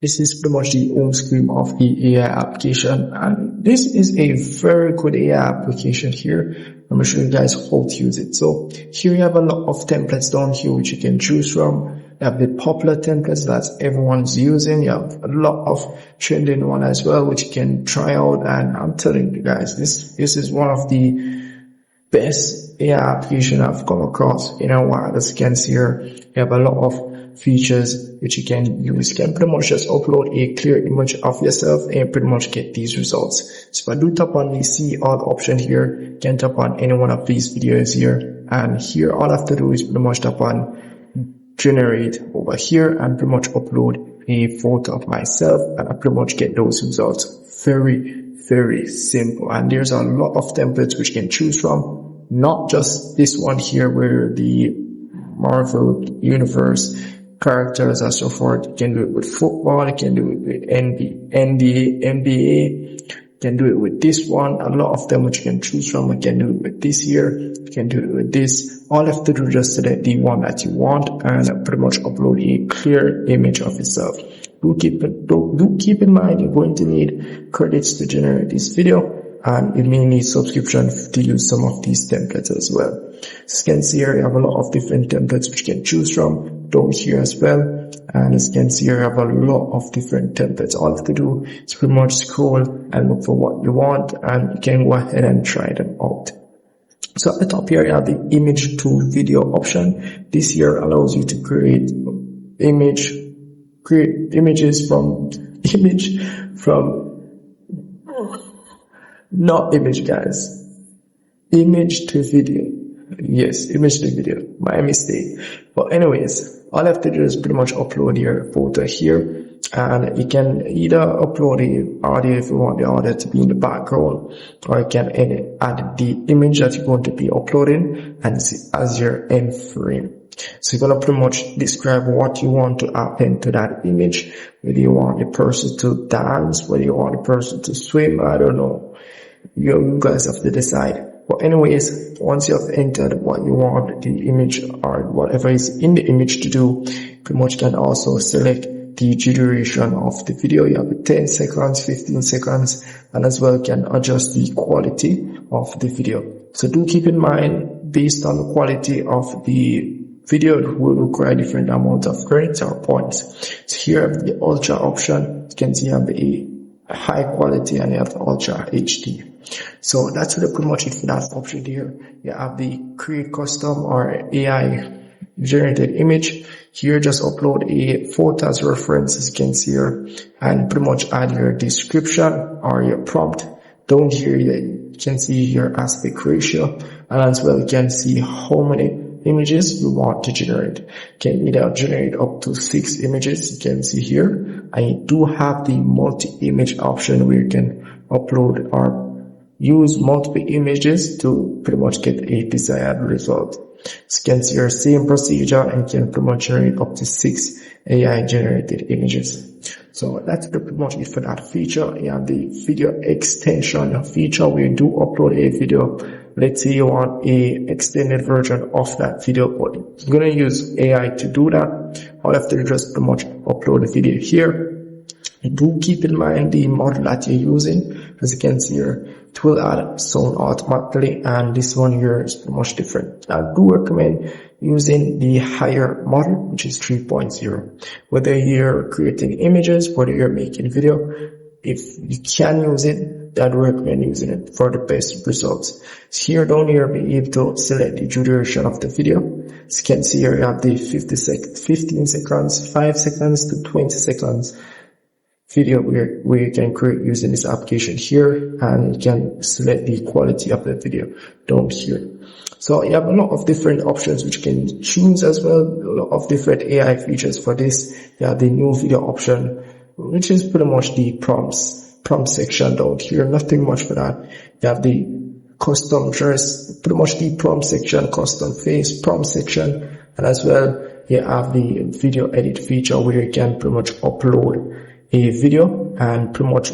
This is pretty much the home screen of the AI application, and this is a very good AI application here. I'm going to show you guys how to use it. So here you have a lot of templates down here which you can choose from. You have the popular templates that everyone's using. You have a lot of trending one as well which you can try out, and I'm telling you guys, this is one of the best AI application I've come across in a while. As you can see here, you have a lot of features which you can use. You can pretty much just upload a clear image of yourself and pretty much get these results. So if I do tap on the see all option here, you can tap on any one of these videos here, and here all I have to do is pretty much tap on generate over here and pretty much upload a photo of myself, and I pretty much get those results. Very simple. And there's a lot of templates which you can choose from, not just this one here where the Marvel universe characters and so forth. You can do it with football, you can do it with NBA, you can do it with this one. A lot of them which you can choose from. You can do it with this here, you can do it with this. All you have to do is just select the one that you want and pretty much upload a clear image of yourself. Do keep in mind you're going to need credits to generate this video, and you may need subscription to use some of these templates as well. As you can see here, you have a lot of different templates which you can choose from down here as well. And as you can see here, you have a lot of different templates. All you have to do is pretty much scroll and look for what you want, and you can go ahead and try them out. So at the top here, you have the image to video option. This here allows you to create images from not image, guys, image to video. Yes, image to video, my mistake. But anyways, all I have to do is pretty much upload your photo here, and you can either upload the audio if you want the audio to be in the background, or you can add the image that you're going to be uploading and see as your end frame. So you're going to pretty much describe what you want to happen to that image, whether you want the person to dance, whether you want the person to swim, I don't know. You guys have to decide. But anyways, once you have entered what you want the image or whatever is in the image to do, you pretty much can also select the duration of the video. You have 10 seconds, 15 seconds, and as well can adjust the quality of the video. So do keep in mind, based on the quality of the video, it will require different amount of credits or points. So here the ultra option, you can see you have the high quality and you have the ultra HD. So that's pretty much it for that option here. You have the create custom or AI generated image. Here just upload a photo as reference, as you can see here, and pretty much add your description or your prompt. Down here you can see your aspect ratio, and as well you can see how many images you want to generate. You can either generate up to 6 images, you can see here, and you do have the multi-image option where you can upload or use multiple images to pretty much get a desired result. So you can see your same procedure, and you can pretty much generate up to 6 AI generated images. So that's pretty much it for that feature. You have the video extension feature where you do upload a video. Let's say you want a extended version of that video, but you're going to use AI to do that. All you have to do is just pretty much upload the video here. Do keep in mind the model that you're using. As you can see here, it will add sound automatically, and this one here is pretty much different. I do recommend using the higher model, which is 3.0. Whether you're creating images, whether you're making video, if you can use it, I'd recommend using it for the best results. So here down here, be able to select the duration of the video. As you can see here, you have the 15 seconds, 5 seconds to 20 seconds video where you can create using this application here, and you can select the quality of the video down here. So you have a lot of different options which you can choose as well, a lot of different AI features for this. You have the new video option, which is pretty much the prompt section down here, nothing much for that. You have the custom dress, pretty much the prompt section, custom face, prompt section, and as well you have the video edit feature where you can pretty much upload a video and pretty much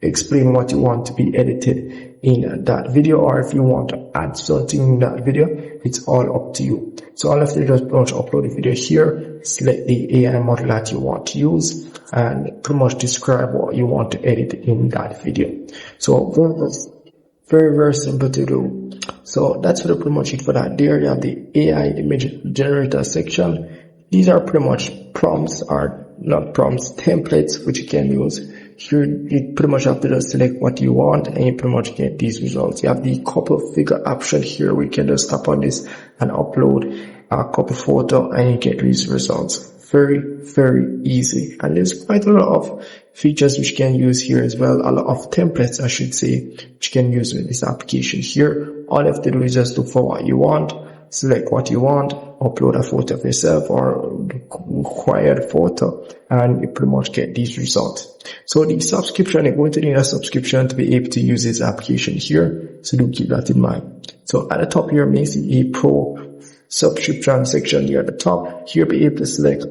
explain what you want to be edited in that video, or if you want to add something in that video, it's all up to you. So all you have to do is pretty much upload a video here, select the AI model that you want to use, and pretty much describe what you want to edit in that video. So very simple to do. So that's pretty much it for that. There you have the AI image generator section. These are pretty much prompts, or not prompts, templates which you can use. Here you pretty much have to just select what you want and you pretty much get these results. You have the couple figure option here where you can just tap on this and upload a couple photo and you get these results. Very easy. And there's quite a lot of features which you can use here as well. A lot of templates, I should say, which you can use with this application here. All you have to do is just look for what you want, select what you want, upload a photo of yourself or required photo, and you pretty much get these results. So the subscription, you're going to need a subscription to be able to use this application here. So do keep that in mind. So at the top here, you may see a pro subscription section here at the top. Here be able to select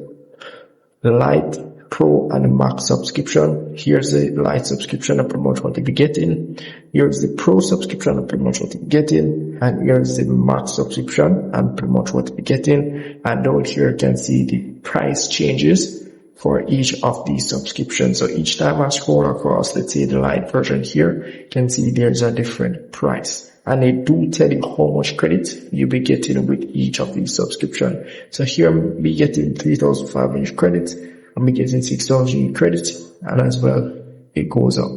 the Lite, Pro, and the Max subscription. Here's the Lite subscription and pretty much what you'll be getting. Here's the Pro subscription and pretty much what you'll be getting. And here's the Max subscription and pretty much what you'll be getting. And down here you can see the price changes for each of these subscriptions. So each time I scroll across, let's say the Lite version here, you can see there's a different price. And they do tell you how much credit you'll be getting with each of these subscriptions. So here I'm be getting 3,500 credits. I'm be getting 6,000 credits, and as well it goes up.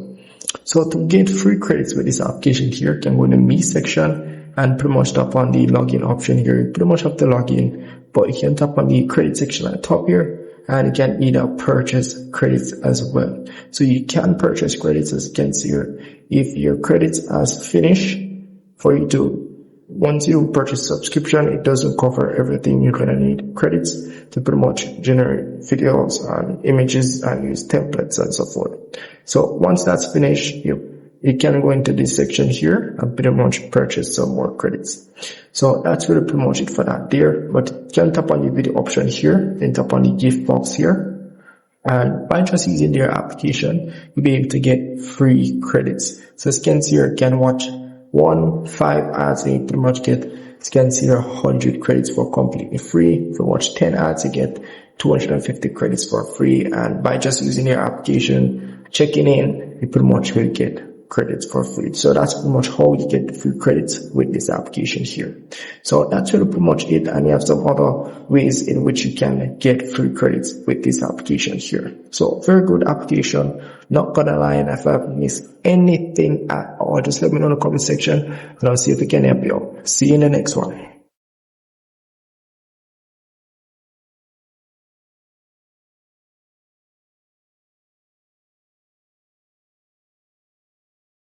So to get free credits with this application here, you can go in the Me section and pretty much tap on the login option here. You pretty much have to log in, but you can tap on the credit section at the top here, and you can either purchase credits as well. So you can purchase credits, as you can see here. If your credits has finished, for you to, once you purchase subscription, it doesn't cover everything. You're gonna need credits to pretty much generate videos and images and use templates and so forth. So once that's finished, you can go into this section here and pretty much purchase some more credits. So that's really pretty much it for that there. But you can tap on the video option here, then tap on the gift box here. And by just using their application, you'll be able to get free credits. So as you can see here, you can watch 5 ads and you pretty much get, you can see 100 credits for completely free. If you watch 10 ads, you get 250 credits for free. And by just using your application, checking in, you pretty much will get credits for free. So that's pretty much how you get the free credits with this application here. So that's really pretty much it. And you have some other ways in which you can get free credits with this application here. So very good application. Not gonna lie, and if I've missed anything at all, just let me know in the comment section and I'll see if I can help you out. See you in the next one.